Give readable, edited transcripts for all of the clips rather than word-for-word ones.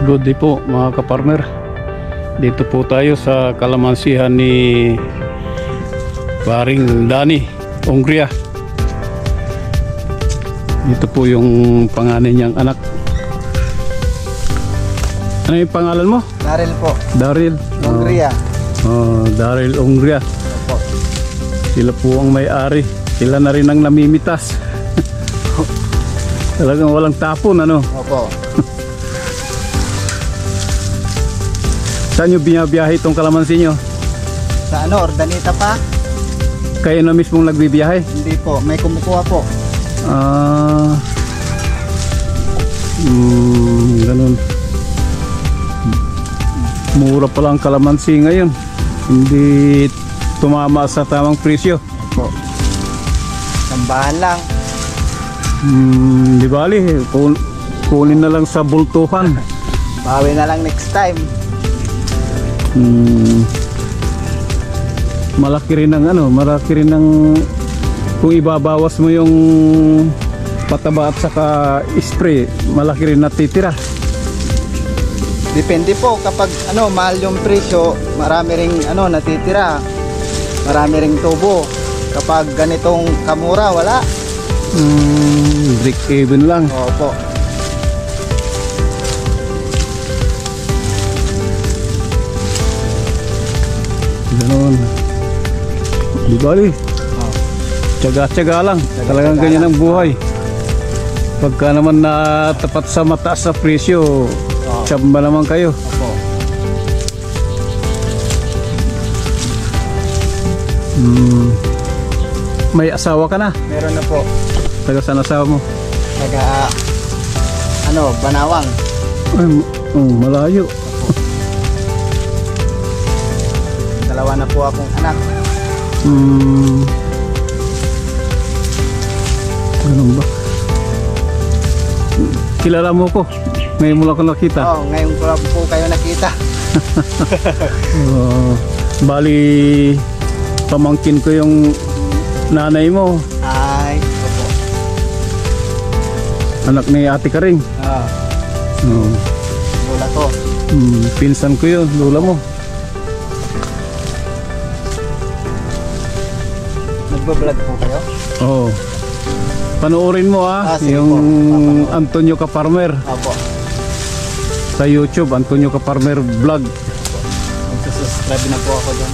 Good day po mga kaparmer. Dito po tayo sa kalamansihan ni paring Danny Ongria. Dito po yung panganay niyang anak. Ano yung pangalan mo? Daryl po. Daryl Ongria. Daryl Ongria. Opo. Sila po ang may-ari. Sila na rin ang namimitas. Talagang walang tapon, ano? Opo. Saan nyo binabiyahe itong kalamansi nyo? Sa ano, Ordanita pa? Kayo na mismong nagbibiyahe? Hindi po, may kumukuha po. Ganun. Mura pala ang kalamansi ngayon. Hindi tumama sa tamang presyo. Opo. Sambahan lang. Di bali, kunin na lang sa bultuhan. Bawi na lang next time. Malaki rin ang kung ibabawas mo yung pataba at saka spray, malaki rin natitira. Depende po kapag mahal yung presyo, marami ring natitira. Marami ring tubo. Kapag ganitong kamura, wala. Break even lang. Opo. Ganon. Di bali. Tiyaga-tiyaga lang. Talagang ganyan ang buhay. Pagka naman na tapat sa mataas sa presyo, tsamba naman kayo. Opo. May asawa ka na? Meron na po. Taga saan asawa mo? Taga Banawang. Ay, malayo. Dalawa na po akong anak. Ganun ba? Kilala mo ko? Ngayon mo lang ko nakita. Ngayon ko lang po kayo nakita. Bali, pamangkin ko yung nanay mo. Ay, opo. Anak ni Ate Karing. Lola ko. Pinsan ko yun, lola mo. Nagbablog po kayo? Oo. Panoorin mo sige yung po. Antonio Kaparmer. Opo. Sa YouTube, Antonio Kaparmer Vlog. Magsusubscribe na po ako doon.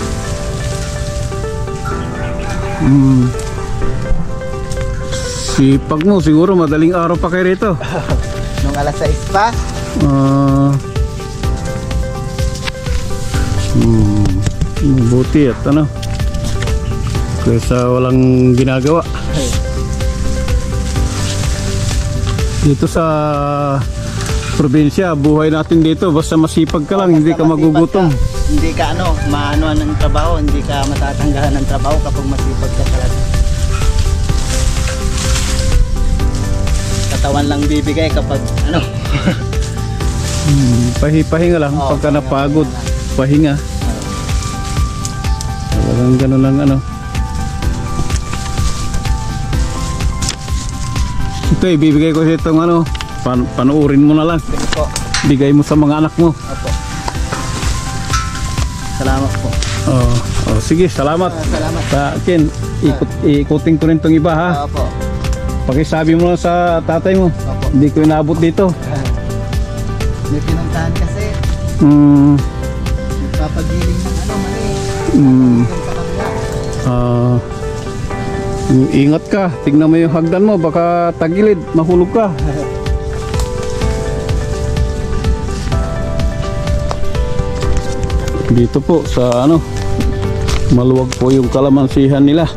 Sipag mo, siguro madaling araw pa kayo rito. Nung alas 6 pa? Mabuti at kaysa walang ginagawa. Dito sa probinsya, buhay natin dito basta masipag ka lang, hindi ka magugutom. Hindi ka maano ng trabaho, hindi ka matatanggahan ng trabaho kapag masipag ka talaga. Katawan lang bibigay kapag Pahinga lang pagka napagod, pahinga. Talagang ganun lang Ito ibibigay ko sa itong panuurin mo na lang. Sige po. Bigay mo sa mga anak mo. Opo. Salamat po. Sige, salamat. Salamat. Sa akin, ikutin ko rin itong iba ha. Opo. Pakisabi mo lang sa tatay mo. Opo. Hindi ko inabot dito. May pinuntahan kasi. Papagiling ng mali. Yung kakabila. Ingat ka, tignan mo yung hagdan mo, baka tagilid, mahulog ka. Dito po sa maluwag po yung kalamansihan nila.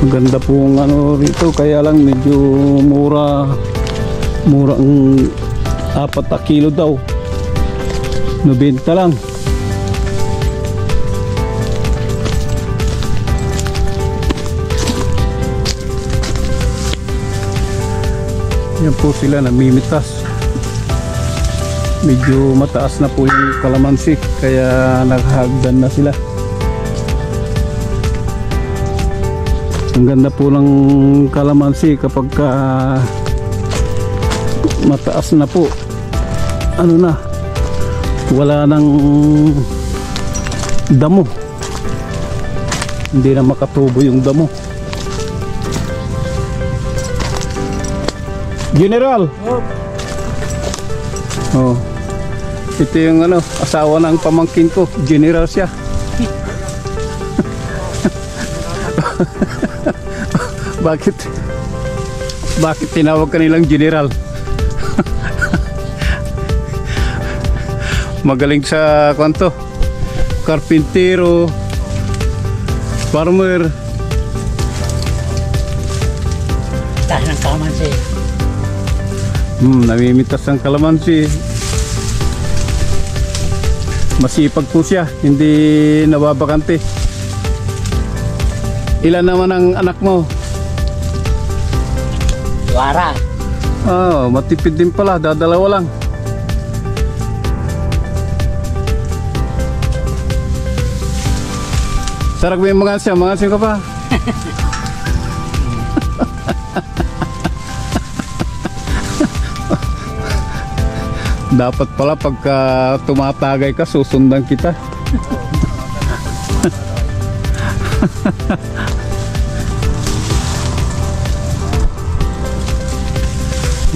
Maganda po ang rito, kaya lang medyo mura ang 4 na kilo daw, 90 lang. Yan po sila namimitas. medyo mataas na po yung kalamansi kaya naghahagdan na sila. Ang ganda po ng kalamansi kapag mataas na po, ano na, wala nang damo, hindi na makatubo yung damo. General, oh, ito yung ano, asawa ng pamangkin ko, general siya. Bakit tinawag kanilang general? Magaling sa kwanto, karpintero, farmer. Tahan ng kalamansi. Namimitas ng kalamansi. Masipag po siya, hindi nababakante. Ilan naman ang anak mo? Wara. Matipid din pala, dadalawa lang. Sarap mo yung mga siya ka pa. Dapat pala pagka tumatagay ka, susundan kita.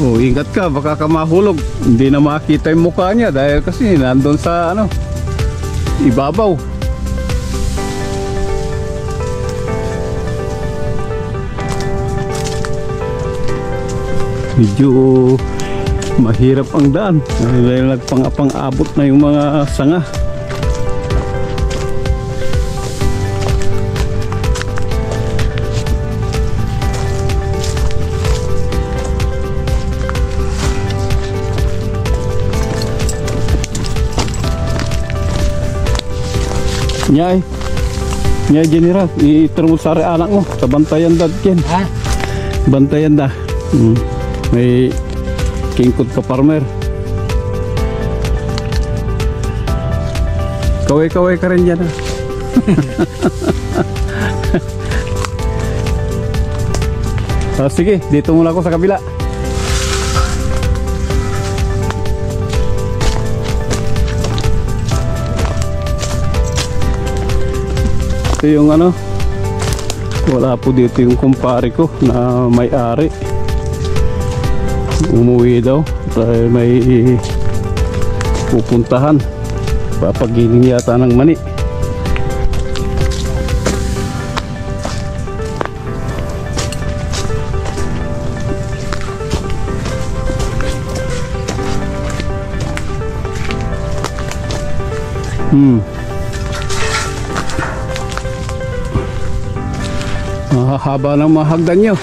Oh, ingat ka, baka ka mahulog. Hindi na makita yung mukha niya dahil kasi nandun sa ano, ibabaw. Medyo mahirap ang daan dahil nagpang-abot na yung mga sanga. Nyay general, iturmo sa anak mo sa bantayan dad ken. Ha? Bantayan da. May kingkod ka farmer. Kaway-kaway ka rin dyan ha. Sige, dito muna ako sa kabila. Ito yung ano, wala po dito yung kumpare ko na may-ari. Umuwi daw dahil may pupuntahan, papagiling yata ng mani. Mahahaba ng mahagdan nyo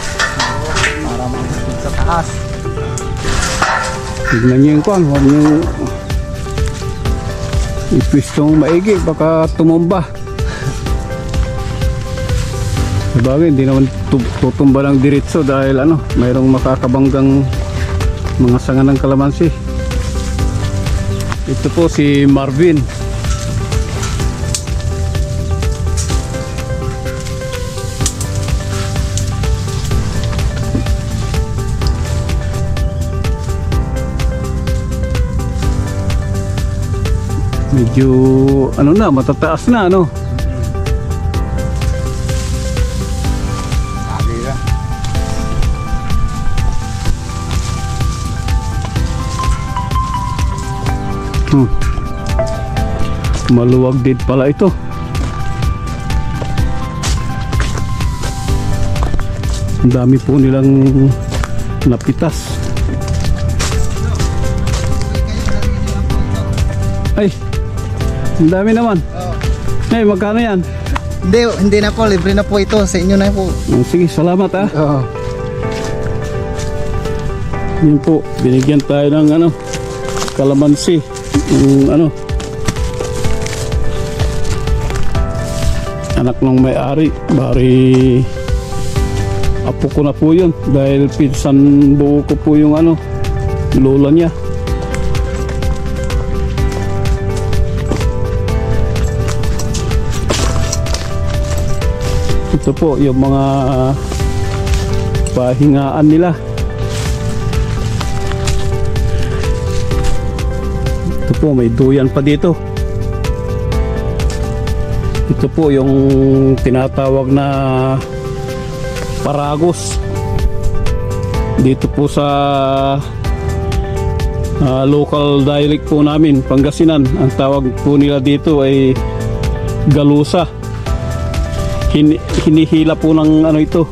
Para makikita sa taas. tignan nyo yung kwan, huwag nyo ipwistong maigi, baka tumumba. Sabagay, hindi naman tutumba ng diretso dahil ano, mayroong makakabanggang mga sanga ng kalamansi. Ito po si Marvin. Medyo ano na, matataas na ano. Maluwag din pala ito. Ang dami po nilang napitas. Ay, ang dami naman. Ay, magkano yan? Hindi na po, libre na po ito. Sa inyo na po. Sige, salamat ah. Oo. Yun po, binigyan tayo ng ano, kalamansi. Ano, anak ng may-ari, bari apo ko na po yun dahil pinsan buo ko po yung ano, lola niya. Ito po yung mga pahingaan nila. Ito po, may duyan pa dito. Ito po yung tinatawag na paragos. Dito po sa local dialect po namin, Pangasinan, ang tawag po nila dito ay galusa. Hinihila po ng ano ito,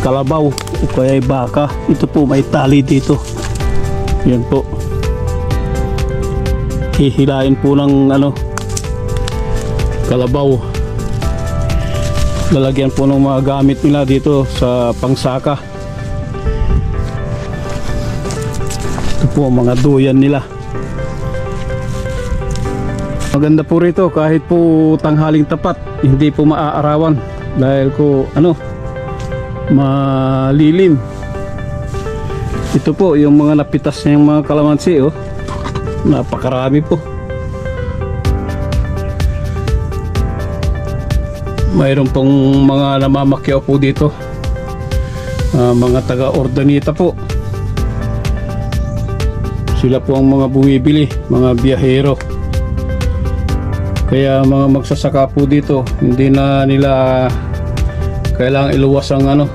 kalabaw o kaya ay baka. Ito po may tali dito. Yan po, hihilain po ng ano, kalabaw. Lalagyan po ng mga gamit nila dito sa pangsaka. Ito po mga duyan nila. Maganda po rito kahit po tanghaling tapat, hindi po maaarawan dahil ko ano, malilim. Ito po yung mga napitas niyang mga kalamansi, oh. Napakarami po. Mayroon pong mga namamakyaw po dito, mga taga Ordanita po. Sila po ang mga bumibili, mga biyahero. Kaya mga magsasaka po dito, hindi na nila kailangang iluwas ang ano.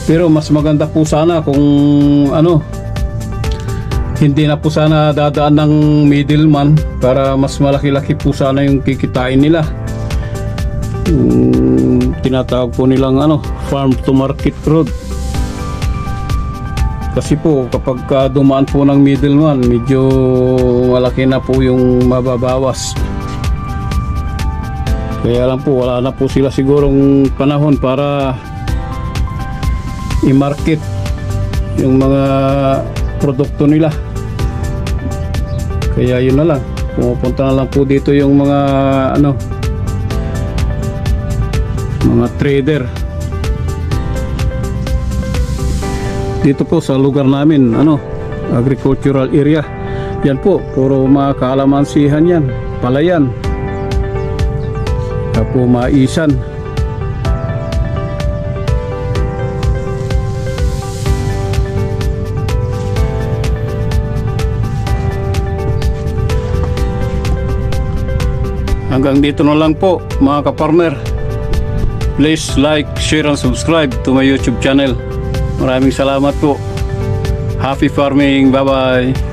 Pero mas maganda po sana kung ano, hindi na po sana dadaan ng middleman, para mas malaki-laki po sana yung kikitain nila. Tinatawag po nilang ano, farm to market road. Kasi po kapag dumaan po ng middleman, medyo malaki na po yung mababawas. Kaya lang po, wala na po sila sigurong panahon para i-market yung mga produkto nila. Kaya yun na lang, pumupunta na lang po dito yung mga ano, mga trader. Dito po sa lugar namin, ano, agricultural area. Yan po, puro mga kalamansihan yan, palayan, po maisan. Hanggang dito na lang po mga kaparmer. Please like, share and subscribe to my YouTube channel. Maraming salamat po. Happy farming. Bye bye.